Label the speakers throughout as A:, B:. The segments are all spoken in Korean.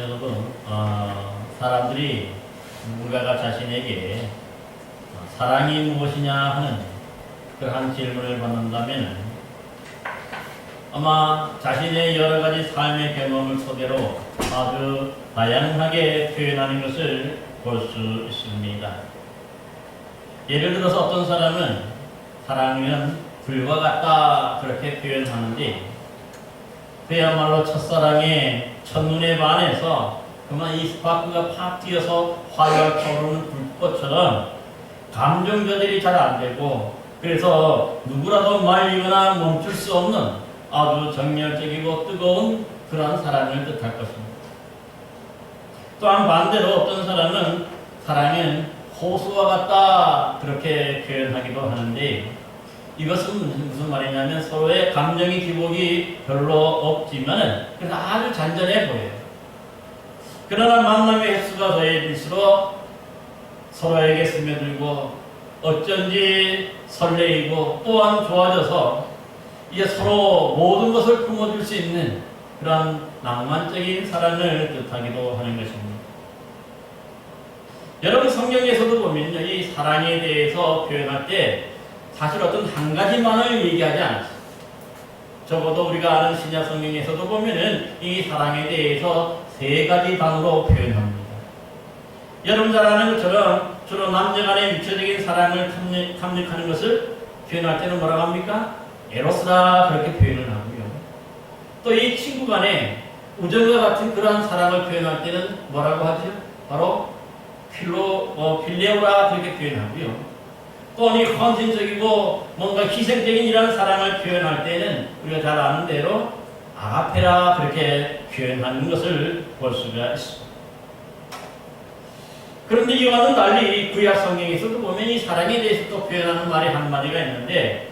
A: 여러분, 사람들이 누군가가 자신에게 사랑이 무엇이냐 하는 그러한 질문을 받는다면 아마 자신의 여러 가지 삶의 경험을 토대로 아주 다양하게 표현하는 것을 볼 수 있습니다. 예를 들어서 어떤 사람은 사랑이면 불과 같다 그렇게 표현하는데 그야말로 첫사랑에 첫눈에 반해서 그만 이 스파크가 팍 튀어서 활활 타오르는 불꽃처럼 감정 조절이 잘 안 되고 그래서 누구라도 말리거나 멈출 수 없는 아주 정열적이고 뜨거운 그러한 사랑을 뜻할 것입니다. 또한 반대로 어떤 사람은 사랑은 호수와 같다 그렇게 표현하기도 하는데 이것은 무슨 말이냐면 서로의 감정의 기복이 별로 없지만 그래서 아주 잔잔해 보여요. 그러나 만남의 횟수가 더해질수록 서로에게 스며들고 어쩐지 설레이고 또한 좋아져서 이제 서로 모든 것을 품어줄 수 있는 그런 낭만적인 사랑을 뜻하기도 하는 것입니다. 여러분 성경에서도 보면요, 이 사랑에 대해서 표현할 때 사실 어떤 한 가지만을 얘기하지 않습니다. 적어도 우리가 아는 신약 성경에서도 보면은 이 사랑에 대해서 세 가지 단어로 표현합니다. 여러분 잘 아는 것처럼 주로 남녀 간의 육체적인 사랑을 탐닉하는 것을 표현할 때는 뭐라고 합니까? 에로스라 그렇게 표현을 하고요. 또 이 친구 간의 우정과 같은 그러한 사랑을 표현할 때는 뭐라고 하죠? 바로 필레오라 그렇게 표현하고요. 또 이 헌신적이고 뭔가 희생적인 이런 사랑을 표현할 때는 우리가 잘 아는 대로 아가페라 그렇게 표현하는 것을 볼 수가 있습니다. 그런데 이와는 달리 구약 성경에서도 보면 이 사랑에 대해서 또 표현하는 말이 한마디가 있는데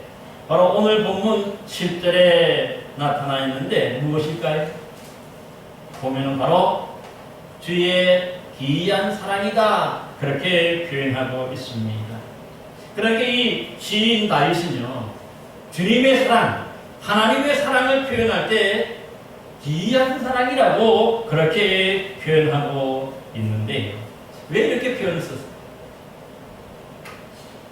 A: 바로 오늘 본문 7절에 나타나 있는데 무엇일까요? 보면은 바로 주의 기이한 사랑이다 그렇게 표현하고 있습니다. 그러니까 이 시인 다윗은요 주님의 사랑, 하나님의 사랑을 표현할 때 기이한 사랑이라고 그렇게 표현하고 있는데 왜 이렇게 표현을 썼을까요?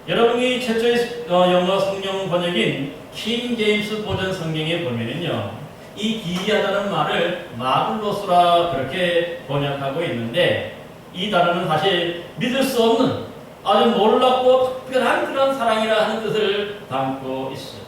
A: 여러분이 최초의 영어 성경 번역인 킹 제임스 버전 성경에 보면은요 이 기이하다는 말을 마글로스라 그렇게 번역하고 있는데 이 단어는 사실 믿을 수 없는 아주 놀랍고 특별한 그런 사랑이라 하는 뜻을 담고 있어요.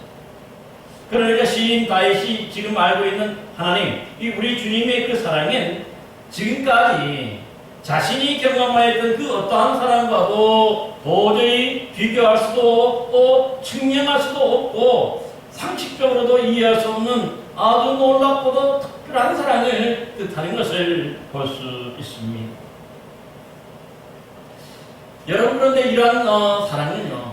A: 그러니까 시인 다윗이 지금 알고 있는 하나님, 이 우리 주님의 그 사랑은 지금까지 자신이 경험하였던 그 어떠한 사랑과도 도저히 비교할 수도 없고 측량할 수도 없고 상식적으로도 이해할 수 없는 아주 놀랍고도 특별한 사랑을 뜻하는 것을 볼 수 있습니다. 여러분 그런데 이러한 사랑은요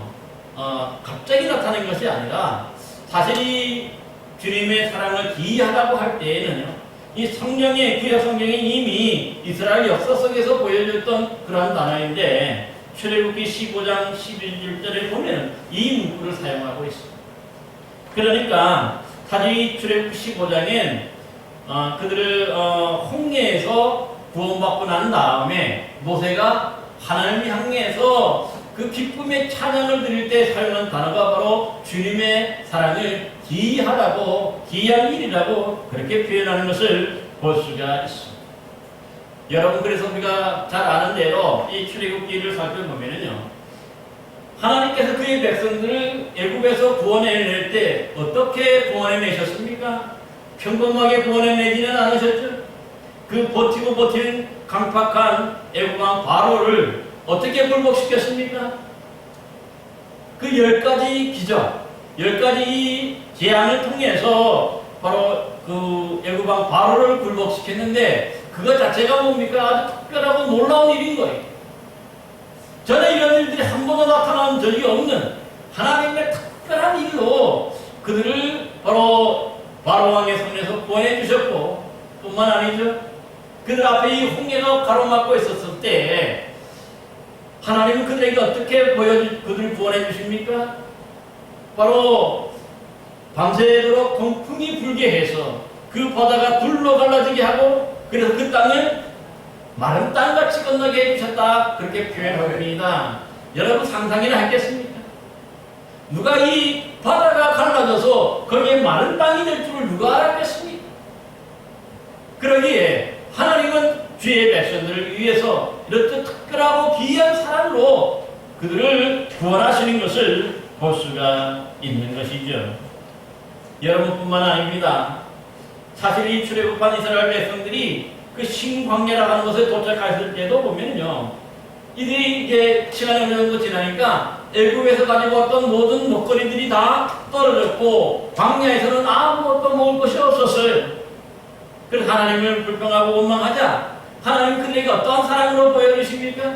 A: 갑자기 나타난 것이 아니라 사실 이 주님의 사랑을 기이하다고 할 때에는요 이 성경의 구약 성경이 이미 이스라엘 역사 속에서 보여줬던 그러한 단어인데 출애굽기 15장 11절에 보면 이 문구를 사용하고 있습니다. 그러니까 사실 이 출애굽기 15장엔 그들을 홍해에서 구원받고 난 다음에 모세가 하나님을 향해서 그 기쁨의 찬양을 드릴 때 사용한 단어가 바로 주님의 사랑을 기이하다고 기이한 일이라고 그렇게 표현하는 것을 볼 수가 있습니다. 여러분 그래서 우리가 잘 아는 대로 이 출애굽기를 살펴보면요 하나님께서 그의 백성들을 애굽에서 구원해낼 때 어떻게 구원해내셨습니까? 평범하게 구원해내지는 않으셨죠. 그 버티고 버티는 강팍한 애국왕 바로를 어떻게 굴복시켰습니까? 그 10가지 기적, 10가지 제안을 통해서 바로 그 애국왕 바로를 굴복시켰는데 그것 자체가 뭡니까? 아주 특별하고 놀라운 일인 거예요. 전에 이런 일들이 한 번도 나타난 적이 없는 하나님의 특별한 일로 그들을 바로 바로왕의 손에서 구원해 주셨고 뿐만 아니죠. 그들 앞에 이 홍해가 가로막고 있었을 때 하나님은 그들에게 어떻게 그들을 구원해 주십니까? 바로 밤새도록 동풍이 불게 해서 그 바다가 둘로 갈라지게 하고 그래서 그 땅을 마른 땅같이 건너게 해주셨다. 그렇게 표현합니다. 여러분 상상이나 했겠습니까? 누가 이 바다가 갈라져서 거기에 마른 땅이 될 줄을 누가 알았겠습니까? 그러기에 하나님은 주의 백성들을 위해서 이렇게 특별하고 귀한 사랑으로 그들을 구원하시는 것을 볼 수가 있는 것이죠. 여러분뿐만 아닙니다. 사실 이 출애굽한 이스라엘 백성들이 그 신광야라고 하는 곳에 도착했을 때도 보면요, 이들이 이제 시간이 어느 정도 지나니까 애굽에서 가지고 왔던 모든 먹거리들이 다 떨어졌고 광야에서는 아무것도 먹을 것이 없었어요. 그래서 하나님을 불평하고 원망하자 하나님 그들에게 어떠한 사랑으로 보여주십니까?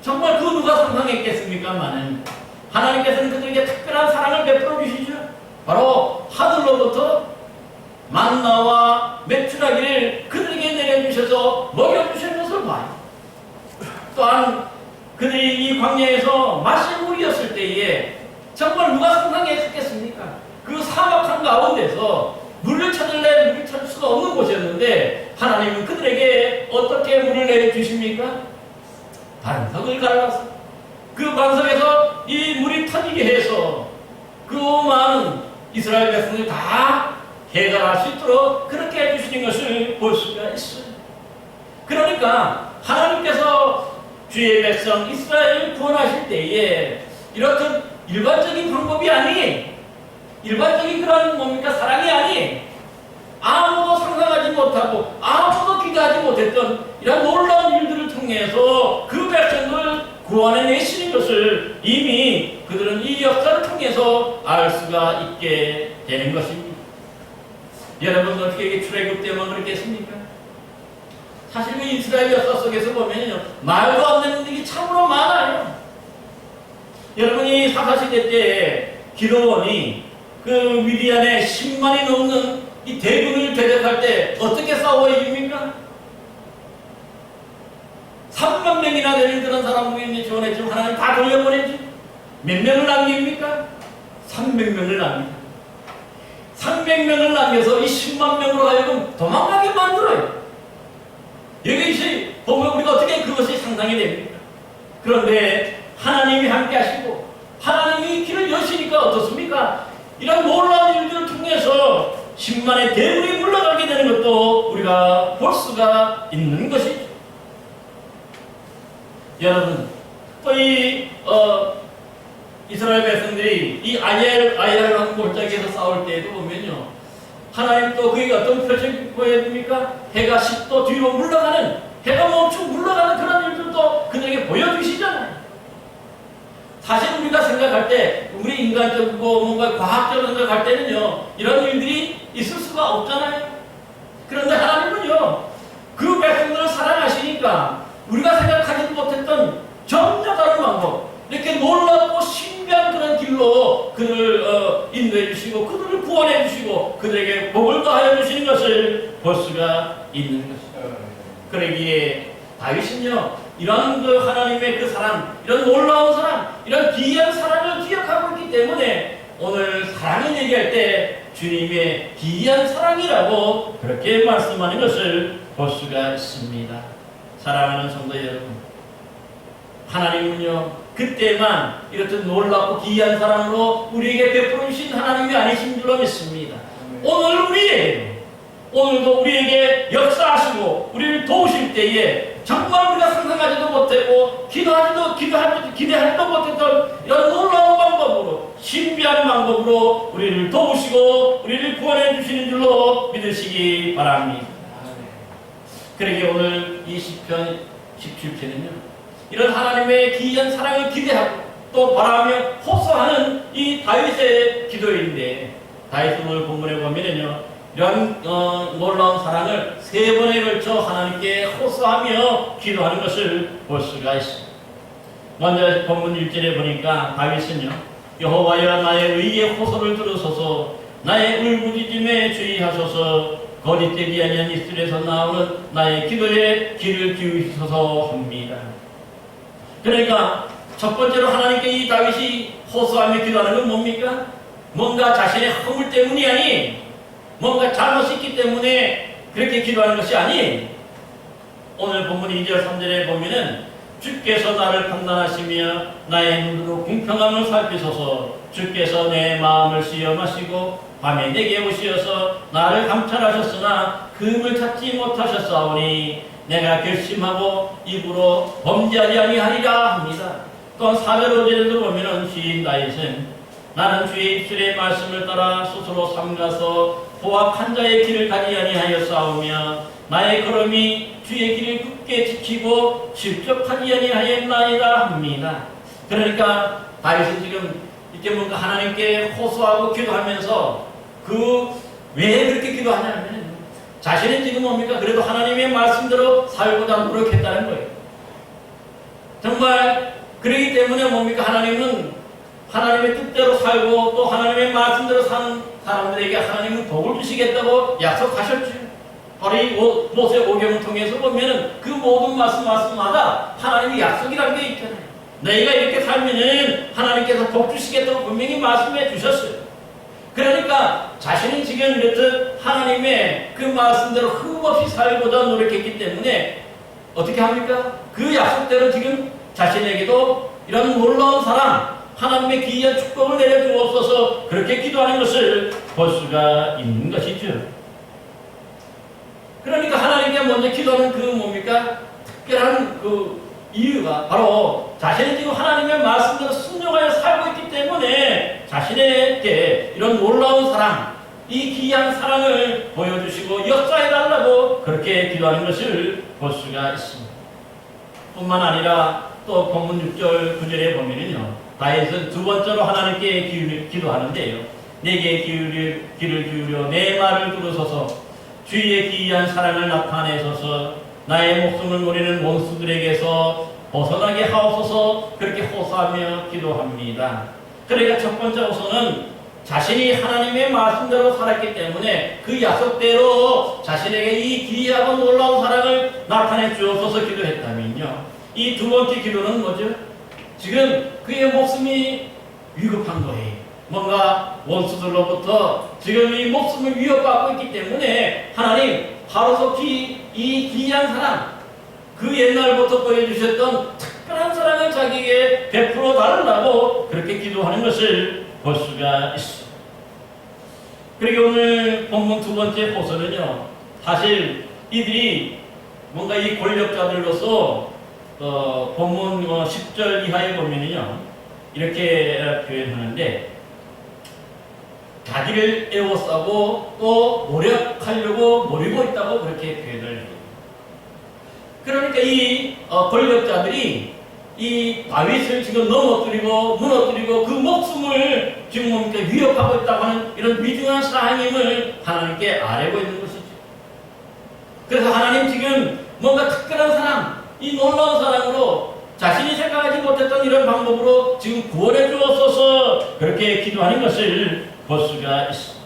A: 정말 그 누가 상상했겠습니까마는 하나님께서는 그들에게 특별한 사랑을 베풀어 주시죠. 바로 하늘로부터 만나와 메추라기를 그들에게 내려주셔서 먹여주시는 것을 봐요. 또한 그들이 이 광야에서 마실 물이었을 때에 정말 누가 상상했겠습니까? 그 사막한 가운데서 물을 찾을래 물을 찾을 수가 없는 곳이었는데 하나님은 그들에게 어떻게 물을 내려주십니까? 반석을 갈라서 그 반석에서 이 물이 터지게 해서 그 많은 이스라엘 백성들이 다 해결할 수 있도록 그렇게 해주시는 것을 볼 수가 있어요. 그러니까 하나님께서 주의 백성 이스라엘을 구원하실 때에 이렇게 일반적인 방법이 아닌 일반적인 그런 뭡니까 사랑이 아닌 아무도 상상하지 못하고 아무도 기대하지 못했던 이런 놀라운 일들을 통해서 그 백성을 구원해내시는 것을 이미 그들은 이 역사를 통해서 알 수가 있게 되는 것입니다. 여러분 어떻게 출애굽 때만 그렇겠습니까? 사실 그 이스라엘 역사 속에서 보면요 말도 안 되는 일이 참으로 많아요. 여러분이 사사시대 때 기드온이 그 미디안에 10만이 넘는 이 대군을 대적할 때 어떻게 싸워 이깁니까? 3만 명이나 되는 그런 사람들이 지원했지만 하나님 다 돌려보내지. 몇 명을 남깁니까? 300명을 남깁니다. 300명을 남겨서 이 10만 명으로 하여금 도망가게 만들어요. 여기 보면 우리가 어떻게 그것이 상상이 됩니까? 그런데 하나님이 함께 하시고 하나님이 길을 여시니까 어떻습니까? 이런 놀라운 일들을 통해서 10만의 대군이 물러가게 되는 것도 우리가 볼 수가 있는 것이죠. 여러분, 또 이스라엘 백성들이 이 아이알라는 골짜기에서 싸울 때에도 보면요, 하나님 또 그에게 어떤 표정을 보여줍니까? 해가 10도 뒤로 물러가는, 해가 멈추고 물러가는 그런 일들도 그들에게 보여주시잖아요. 사실 우리가 생각할 때, 우리 인간적이고 뭔가 과학적으로 생각할 때는요, 이런 일들이 있을 수가 없잖아요. 그런데 하나님은요, 그 백성들을 사랑하시니까 우리가 생각하지도 못했던 전혀 다른 방법, 이렇게 놀랍고 신비한 그런 길로 그들을 인도해 주시고 그들을 구원해 주시고 그들에게 복을 더하여 주시는 것을 볼 수가 있는 것입니다. 그러기에 다윗은요, 이런 그 하나님의 그 사랑, 이런 놀라운 사랑, 이런 귀한 사랑을 기억하고 있기 때문에 오늘 사랑을 얘기할 때 주님의 귀한 사랑이라고 그렇게 말씀하는 것을 볼 수가 있습니다. 사랑하는 성도 여러분, 하나님은요 그때만 이렇듯 놀랍고 귀한 사랑으로 우리에게 베풀어 주신 하나님이 아니신 줄로 믿습니다. 오늘도 우리에게 역사하시고 우리를 도우실 때에 정말 우리가 상상하지도 못하고 기대하지도 못했던 이런 놀라운 방법으로, 신비한 방법으로 우리를 도우시고 우리를 구원해 주시는 줄로 믿으시기 바랍니다. 그러게 오늘 이 시편 17편은요, 이런 하나님의 귀한 사랑을 기대하고 또 바라며 호소하는 이 다윗의 기도인데, 다윗은 오늘 본문에 보면은요, 이런 놀라운 사랑을 3번에 걸쳐 하나님께 호소하며 기도하는 것을 볼 수가 있습니다. 먼저 본문 1절에 보니까 다윗은요, 여호와여 나의 의의 호소를 들으소서, 나의 울부짖음에 주의하소서, 거짓되지 아니한 입술에서 나오는 나의 기도에 귀를 기울이소서 합니다. 그러니까 첫 번째로 하나님께 이 다윗이 호소하며 기도하는 건 뭡니까? 뭔가 자신의 허물 때문이 아닌, 뭔가 잘못이 있기 때문에 그렇게 기도하는 것이 아닌, 오늘 본문 2절 3절에 보면은 주께서 나를 판단하시며 나의 눈으로 공평함을 살피소서. 주께서 내 마음을 시험하시고 밤에 내게 오시어서 나를 감찰하셨으나 금을 찾지 못하셨사오니 내가 결심하고 입으로 범죄하지 아니하리라 합니다. 또한 4절 5절에도 보면은 시인 다윗은 나는 주의 입술의 말씀을 따라 스스로 삼가서 포악한 자의 길을 가지 아니하여 싸우며 나의 걸음이 주의 길을 굳게 지키고 실족하지 아니하였나이다 합니다. 그러니까 다윗은 지금 이렇게 뭔가 하나님께 호소하고 기도하면서 왜 그렇게 기도하냐면 자신은 지금 뭡니까? 그래도 하나님의 말씀대로 살고자 노력했다는 거예요. 정말 그러기 때문에 뭡니까? 하나님은 하나님의 뜻대로 살고 또 하나님의 말씀대로 사는 사람들에게 하나님은 복을 주시겠다고 약속하셨죠. 바로 이 모세 오경을 통해서 보면은 그 모든 말씀마다 하나님의 약속이라는 게 있잖아요. 너희가 이렇게 살면은 하나님께서 복 주시겠다고 분명히 말씀해 주셨어요. 그러니까 자신은 지금 이렇듯 하나님의 그 말씀대로 흠없이 살고자 노력했기 때문에 어떻게 합니까? 그 약속대로 지금 자신에게도 이런 놀라운 사랑, 하나님의 기이한 축복을 내려주옵소서 그렇게 기도하는 것을 볼 수가 있는 것이죠. 그러니까 하나님께 먼저 기도하는 그 뭡니까? 특별한 그 이유가 바로 자신이 지금 하나님의 말씀대로 순종하여 살고 있기 때문에 자신에게 이런 놀라운 사랑, 이 기이한 사랑을 보여주시고 역사해달라고 그렇게 기도하는 것을 볼 수가 있습니다. 뿐만 아니라 또 본문 6절 9절에 보면은요, 다윗은 두 번째로 하나님께 기도하는데요, 내게 귀를 기울여 내 말을 들으소서. 주의 기이한 사랑을 나타내소서. 나의 목숨을 노리는 원수들에게서 벗어나게 하옵소서. 그렇게 호소하며 기도합니다. 그러니까 첫 번째 호소는 자신이 하나님의 말씀대로 살았기 때문에 그 약속대로 자신에게 이 기이하고 놀라운 사랑을 나타내 주옵소서 기도했다면요, 이 두 번째 기도는 뭐죠? 지금 그의 목숨이 위급한 거예요. 뭔가 원수들로부터 지금 이 목숨을 위협받고 있기 때문에 하나님 바로서 이 기이한 사랑, 그 옛날부터 보여주셨던 특별한 사랑을 자기에게 베풀어 달라고 그렇게 기도하는 것을 볼 수가 있습니다. 그리고 오늘 본문 두 번째 호소는요, 사실 이들이 뭔가 이 권력자들로서 본문 10절 이하에 보면은요, 이렇게 표현하는데, 자기를 애워싸고 또 노력하려고 노리고 있다고 그렇게 표현을 해요. 그러니까 이 권력자들이 이 다윗을 지금 넘어뜨리고 무너뜨리고 그 목숨을 지금 뭡니까? 위협하고 있다고 하는 이런 위중한 사항임을 하나님께 아뢰고 있는 것이죠. 그래서 하나님 지금 뭔가 특별한 사랑, 이 놀라운 사랑으로 자신이 생각하지 못했던 이런 방법으로 지금 구원해 주옵소서 그렇게 기도하는 것을 볼 수가 있습니다.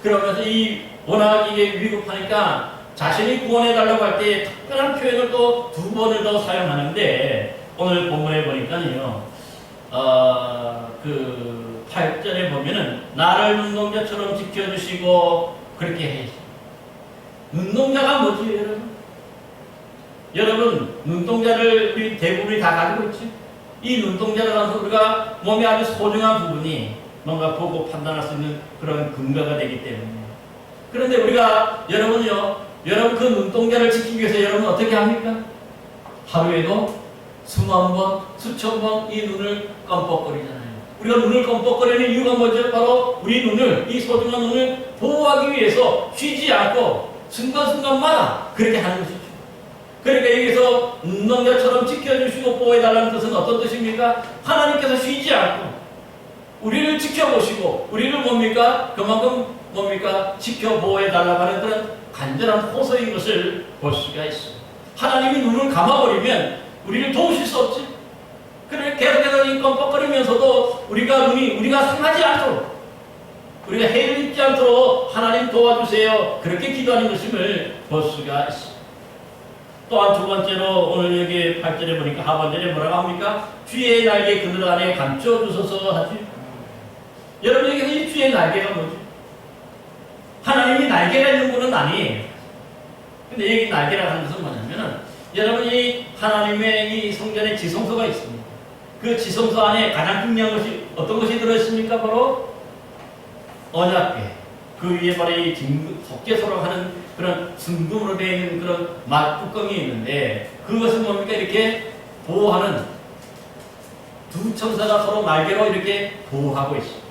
A: 그러면서 이 워낙 이게 위급하니까 자신이 구원해달라고 할 때 특별한 표현을 또 두 번을 더 사용하는데, 오늘 본문에 보니까요, 그 8절에 보면은 나를 눈동자처럼 지켜주시고 그렇게 해. 눈동자가 뭐지, 여러분? 여러분, 눈동자를 우리 대부분이 다 가지고 있지? 이 눈동자라는 우리가 몸에 아주 소중한 부분이 뭔가 보고 판단할 수 있는 그런 근거가 되기 때문에. 그런데 우리가 여러분 그 눈동자를 지키기 위해서 여러분 어떻게 합니까? 하루에도 수만 번, 수천 번 이 눈을 껌뻑거리잖아요. 우리가 눈을 껌뻑거리는 이유가 뭐죠? 바로 우리 눈을, 이 소중한 눈을 보호하기 위해서 쉬지 않고 순간순간마다 그렇게 하는 것이죠. 그러니까 여기서 눈동자처럼 지켜주시고 보호해달라는 뜻은 어떤 뜻입니까? 하나님께서 쉬지 않고 우리를 지켜보시고 우리를 뭡니까? 그만큼 뭡니까? 지켜 보호해달라고 하는 그런 간절한 호소인 것을 볼 수가 있습니다. 하나님이 눈을 감아버리면 우리를 도우실 수 없지. 그래 계속해서 이 껌뻑거리면서도 우리가 상하지 않도록, 우리가 해를 입지 않도록 하나님 도와주세요 그렇게 기도하는 것임을 볼 수가 있습니다. 또한 두 번째로 오늘 여기 8절에 보니까 하반절에 뭐라고 합니까? 주의 날개 그늘 안에 감춰주소서 하지. 여러분 여기서 이 주의 날개가 뭐지? 하나님이 날개가 있는 분은 아니에요. 근데 여기 날개라고 하는 것은 뭐냐면은 여러분이 하나님의 이 성전에 지성소가 있습니다. 그 지성소 안에 가장 중요한 것이 어떤 것이 들어있습니까? 바로 언약궤. 그 위에 바로 이 속죄소라고 하는 그런 순금으로 되어 있는 그런 뚜껑이 있는데 그것은 뭡니까? 이렇게 보호하는 두 천사가 서로 날개로 이렇게 보호하고 있습니다.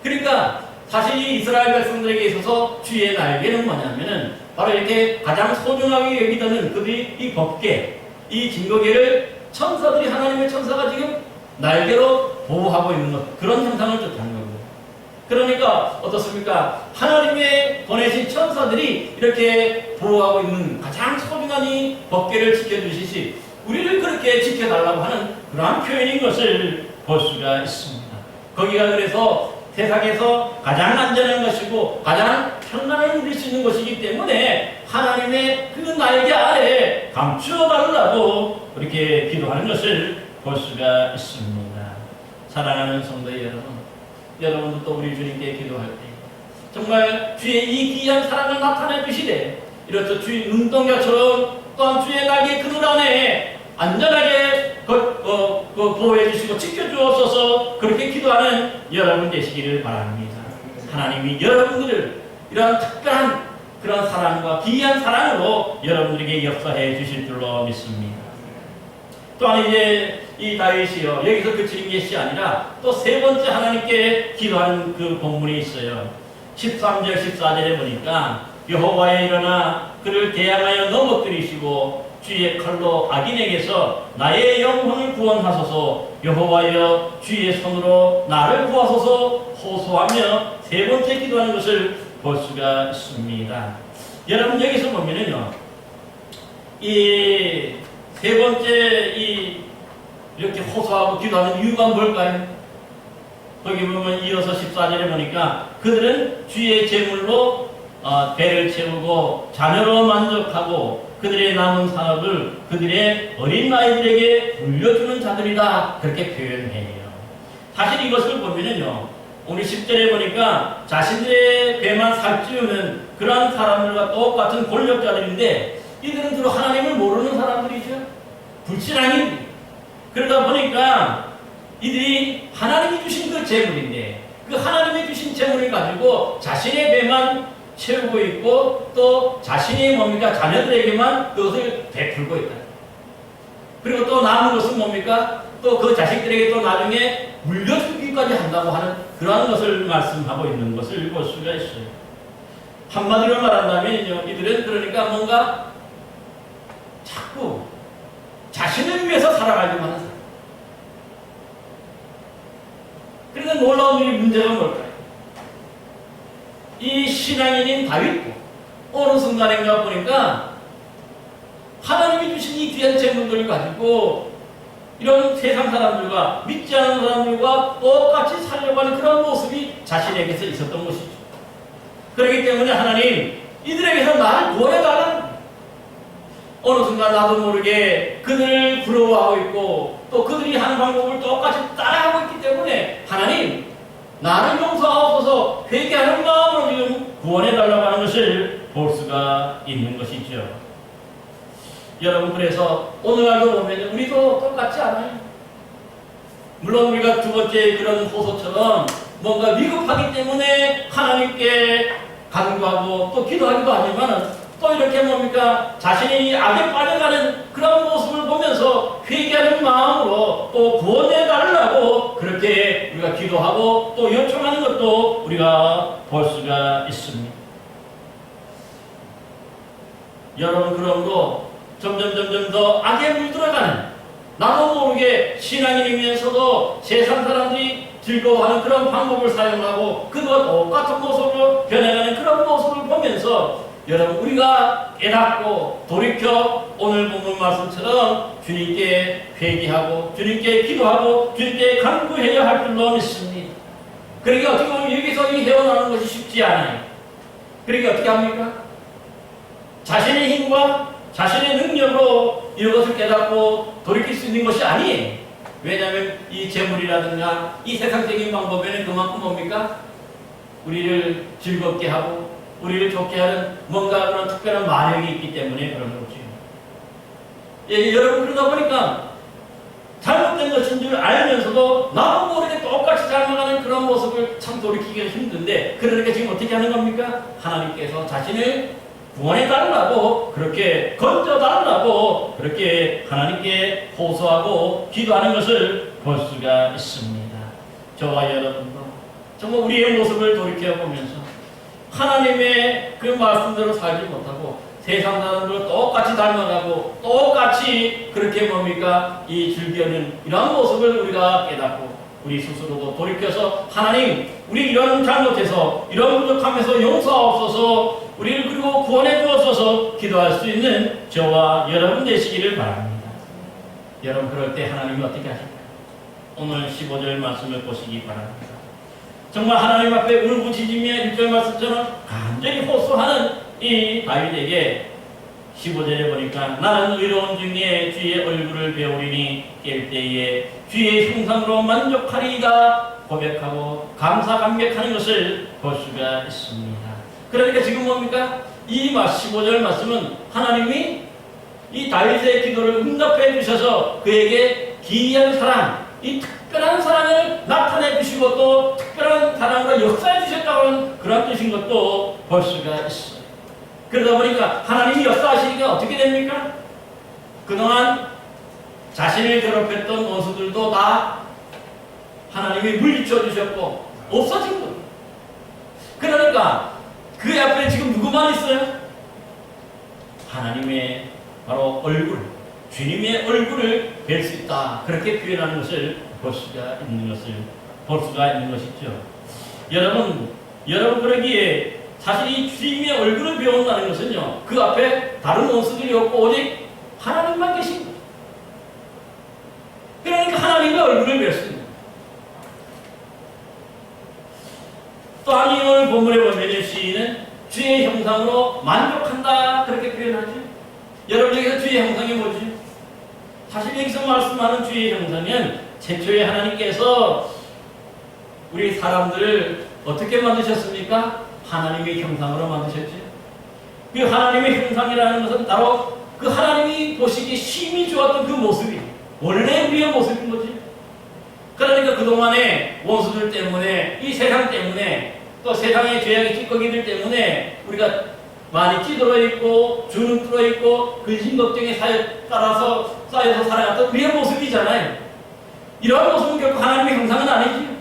A: 그러니까 사실 이 이스라엘 백성들에게 있어서 주의 날개는 뭐냐면은 바로 이렇게 가장 소중하게 여기던 그들이 이 법궤, 이 증거궤를 천사들이 하나님의 천사가 지금 날개로 보호하고 있는 것, 그런 형상을 뜻하는 거고. 그러니까 어떻습니까? 하나님의 보내신 천사들이 이렇게 보호하고 있는 가장 소중한 이 법궤를 지켜주시시 우리를 그렇게 지켜달라고 하는 그러한 표현인 것을 볼 수가 있습니다. 거기가 그래서 세상에서 가장 안전한 것이고 가장 평안을 누릴 수 있는 것이기 때문에 하나님의 그 날개 아래 감추어 달라고 그렇게 기도하는 것을 볼 수가 있습니다. 사랑하는 성도 여러분, 여러분도 또 우리 주님께 기도할 때 정말 주의 이 귀한 사랑을 나타내 주시되 이렇듯 주의 눈동자처럼 또한 주의 날개 그늘 안에 안전하게 보호해 주시고 지켜주옵소서. 그렇게 기도하는 여러분 되시기를 바랍니다. 하나님이 여러분들을 이러한 특별한 그런 사랑과 귀한 사랑으로 여러분들에게 역사해 주실 줄로 믿습니다. 또한 이제 이 다윗이요, 여기서 그치는 것이 아니라 또 세 번째 하나님께 기도하는 그 본문이 있어요. 13절 14절에 보니까 여호와여 일어나 그를 대항하여 넘어뜨리시고 주의 칼로 악인에게서 나의 영혼을 구원하소서. 여호와여 주의 손으로 나를 구하소서 호소하며 세 번째 기도하는 것을 볼 수가 있습니다. 여러분 여기서 보면은요, 이 세 번째 이렇게 호소하고 기도하는 이유가 뭘까요? 거기 보면 이어서 14절에 보니까 그들은 주의 제물로 배를 채우고 자녀로 만족하고 그들의 남은 산업을 그들의 어린 아이들에게 물려주는 자들이다, 그렇게 표현해요. 사실 이것을 보면은요, 우리 10절에 보니까 자신들의 배만 살찌우는 그러한 사람들과 똑같은 권력자들인데 이들은 주로 하나님을 모르는 사람들이죠. 불신앙인. 그러다 보니까 이들이 하나님이 주신 그 재물인데 그 하나님이 주신 재물을 가지고 자신의 배만 채우고 있고 또 자신이 뭡니까? 자녀들에게만 그것을 베풀고 있다. 그리고 또 남은 것은 뭡니까? 또 그 자식들에게 또 나중에 물려주기까지 한다고 하는 그러한 것을 말씀하고 있는 것을 볼 수가 있어요. 한마디로 말한다면요, 이들은 그러니까 뭔가 자꾸 자신을 위해서 살아가기만 하는 사람. 그러니까 놀라운 이 문제가 뭘까요? 이 신앙인인 다윗도 어느 순간인가 보니까 하나님이 주신 이 귀한 재물들을 가지고 이런 세상 사람들과 믿지 않는 사람들과 똑같이 살려고 하는 그런 모습이 자신에게서 있었던 것이죠. 그렇기 때문에 하나님, 이들에게서 나를 구원해달라는 거예요. 어느 순간 나도 모르게 그들을 부러워하고 있고 또 그들이 하는 방법을 똑같이 따라하고 있기 때문에 하나님, 나를 용서하옵소서, 회개하는 마음으로 지금 구원해달라고 하는 것을 볼 수가 있는 것이죠. 여러분, 그래서 오늘날도 보면 우리도 똑같지 않아요? 물론 우리가 두 번째 그런 호소처럼 뭔가 위급하기 때문에 하나님께 간구하고 또 기도하기도 하지만 또 이렇게 뭡니까? 자신이 악에 빠져가는 그런 모습을 보면서 회개하는 마음으로 또 구원해달라고 그렇게 우리가 기도하고 또 요청하는 것도 우리가 볼 수가 있습니다. 여러분, 그럼도 점점 더 악에 물들어가는, 나도 모르게 신앙인이면서도 세상 사람들이 즐거워하는 그런 방법을 사용하고 그와 똑같은 모습으로 변해가는 그런 모습을 보면서 여러분, 우리가 깨닫고 돌이켜 오늘 본문 말씀처럼 주님께 회개하고 주님께 기도하고 주님께 간구해야 할 줄로 믿습니다. 그러니까 어떻게 보면 여기서 이 헤어나오는 것이 쉽지 않아요. 그러니까 어떻게 합니까? 자신의 힘과 자신의 능력으로 이것을 깨닫고 돌이킬 수 있는 것이 아니에요. 왜냐하면 이 재물이라든가 이 세상적인 방법에는 그만큼 뭡니까? 우리를 즐겁게 하고 우리를 좋게 하는 뭔가 그런 특별한 마력이 있기 때문에 그런 거죠. 예, 여러분 그러다 보니까 잘못된 것인 줄 알면서도 나도 모르게 똑같이 닮아가는 그런 모습을 참 돌이키기가 힘든데, 그러니까 지금 어떻게 하는 겁니까? 하나님께서 자신을 구원해 달라고, 그렇게 건져 달라고 그렇게 하나님께 호소하고 기도하는 것을 볼 수가 있습니다. 저와 여러분도 정말 우리의 모습을 돌이켜보면서 하나님의 그 말씀대로 살지 못하고 세상 사람들과 똑같이 닮아가고 똑같이 그렇게 뭡니까? 이 즐기는 이러한 모습을 우리가 깨닫고 우리 스스로도 돌이켜서 하나님, 우리 이런 잘못해서 이런 부족함에서 용서하옵소서, 우리를 그리고 구원해 주옵소서 기도할 수 있는 저와 여러분 되시기를 바랍니다. 여러분 그럴 때 하나님이 어떻게 하실까요? 오늘 15절 말씀을 보시기 바랍니다. 정말 하나님 앞에 울부짖으며 1절 말씀처럼 간절히 호소하는 이 다윗에게 15절에 보니까 나는 의로운 중에 주의 얼굴을 배우리니 깰 때에 주의 형상으로 만족하리이다 고백하고 감사 감격하는 것을 볼 수가 있습니다. 그러니까 지금 뭡니까? 이 15절 말씀은 하나님이 이 다윗의 기도를 응답해 주셔서 그에게 기이한 사랑, 이 특별한 사랑을 나타내 주시고 또 특별한 사랑으로 역사해 주셨다고 하는 그런 뜻인 것도 볼 수가 있어요. 그러다 보니까 하나님이 역사하시니까 어떻게 됩니까? 그동안 자신을 괴롭혔던 원수들도 다 하나님이 물리쳐 주셨고 없어진 거예요. 그러니까 그 앞에 지금 누구만 있어요? 하나님의 바로 얼굴, 주님의 얼굴을 뵐 수 있다. 그렇게 표현하는 것을 볼 수가 있는 것이죠. 여러분 그러기에 사실 이 주님의 얼굴을 배운다는 것은요, 그 앞에 다른 원수들이 없고 오직 하나님만 계신 거예요. 그러니까 하나님의 얼굴을 뵐 수 있는 거예요. 또한 오늘 본문에 보면 시인은 주의 형상으로 만족한다 그렇게 표현하죠. 여러분 여기서 주의 형상이 뭐지? 사실 여기서 말씀하는 주의 형상은 최초에 하나님께서 우리 사람들을 어떻게 만드셨습니까? 하나님의 형상으로 만드셨죠. 그 하나님의 형상이라는 것은 바로 그 하나님이 보시기에 심히 좋았던 그 모습이 원래 우리의 모습인 거지. 그러니까 그동안에 원수들 때문에, 이 세상 때문에, 또 세상의 죄악의 찌꺼기들 때문에 우리가 많이 찌들어 있고 주눅 들어 있고 근심 걱정에 따라서 쌓여서 살아갔던 우리의 모습이잖아요. 이러한 모습은 결국 하나님의 형상은 아니지.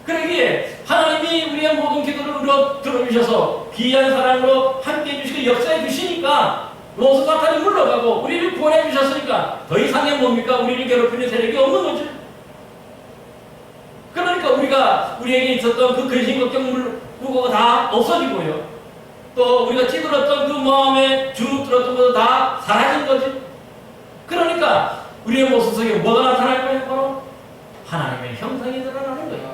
A: 그러기에 하나님이 우리의 모든 기도를 들어주셔서 귀한 사랑으로 함께해 주시고 역사해 주시니까 원수 사탄이 물러가고 우리를 구원해 주셨으니까 더 이상의 뭡니까? 우리를 괴롭히는 세력이 없는 거죠. 그러니까 우리에게 있었던 그 근심 걱정 무거가 다 없어지고요. 또 우리가 찌들었던 그 마음에 주눅 들었던 것도 다 사라진 거지. 그러니까 우리의 모습 속에 뭐가 나타날 거예요? 바로 하나님의 형상이 드러나는 거예요.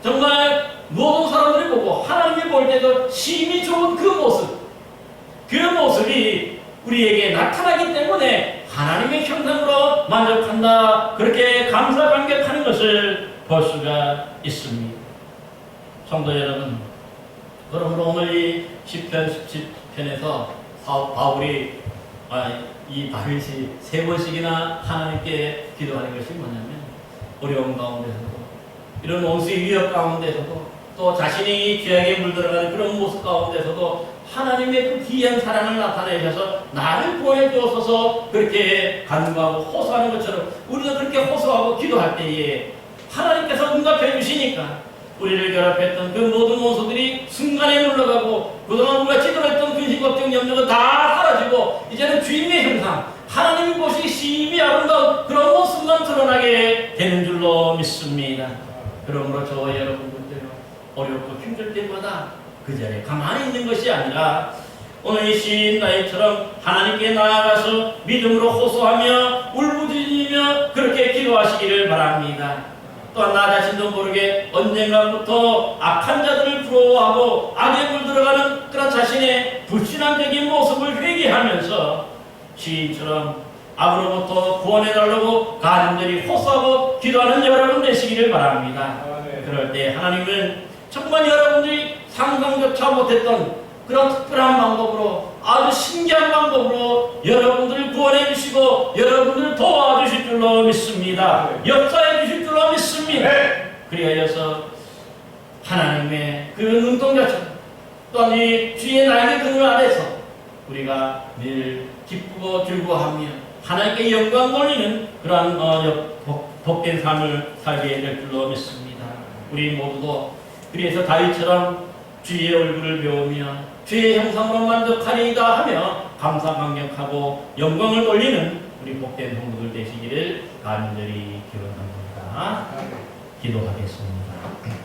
A: 정말 모든 사람들이 보고 하나님이 볼 때도 심히 좋은 그 모습이 우리에게 나타나기 때문에 하나님의 형상으로 만족한다 그렇게 감사 감격하는 것을 볼 수가 있습니다. 성도 여러분, 그러므로 오늘 이 10편 17편에서 바울이 이 다윗이 3번씩이나 하나님께 기도하는 것이 뭐냐면 어려운 가운데서도 이런 원수의 위협 가운데서도 또 자신이 죄악에 물들어가는 그런 모습 가운데서도 하나님의 그 귀한 사랑을 나타내셔서 나를 구원해 주옵소서 그렇게 간구하고 호소하는 것처럼 우리도 그렇게 호소하고 기도할 때에 하나님께서 응답해 주시니까 우리를 결합했던 그 모든 원수들이 순간에 물러가고 그동안 우리가 찌들었던 근심 걱정 염려가 다 사라지고 이제는 주님의 형상 하나님이 보시기 심히 아름다운 그런 모습만 드러나게 되는 줄로 믿습니다. 그러므로 저와 여러분들도 어렵고 힘들 때마다 그 자리에 가만히 있는 것이 아니라 오늘 이 시인 다윗처럼 하나님께 나아가서 믿음으로 호소하며 울부짖으며 그렇게 기도하시기를 바랍니다. 또한 나 자신도 모르게 언젠가부터 악한 자들을 부러워하고 악에 물들어가는 그런 자신의 불신앙적인 모습을 회개하면서 시인처럼 악으로부터 구원해달라고 간절히 호소하고 기도하는 여러분 되시기를 바랍니다. 그럴 때 하나님은 정말 여러분들이 상상조차 못했던 그런 특별한 방법으로 아주 신기한 방법으로 여러분들을 구원해 주시고 여러분들을 도와주실 줄로 믿습니다. 역사해 주실 줄로 믿습니다. 그리하여서 하나님의 그 눈동자처럼 또한 이 주의 날개 그늘 아래서 우리가 늘 기쁘고 즐거워하며 하나님께 영광 돌리는 그러한 복된 삶을 살게 될 줄로 믿습니다. 우리 모두도 그래서 다윗처럼 주의 얼굴을 배우며 주의 형상으로 만족하리이다 하며 감사감격하고 영광을 돌리는 우리 복된 성도들 되시기를 간절히 기원합니다. 기도하겠습니다.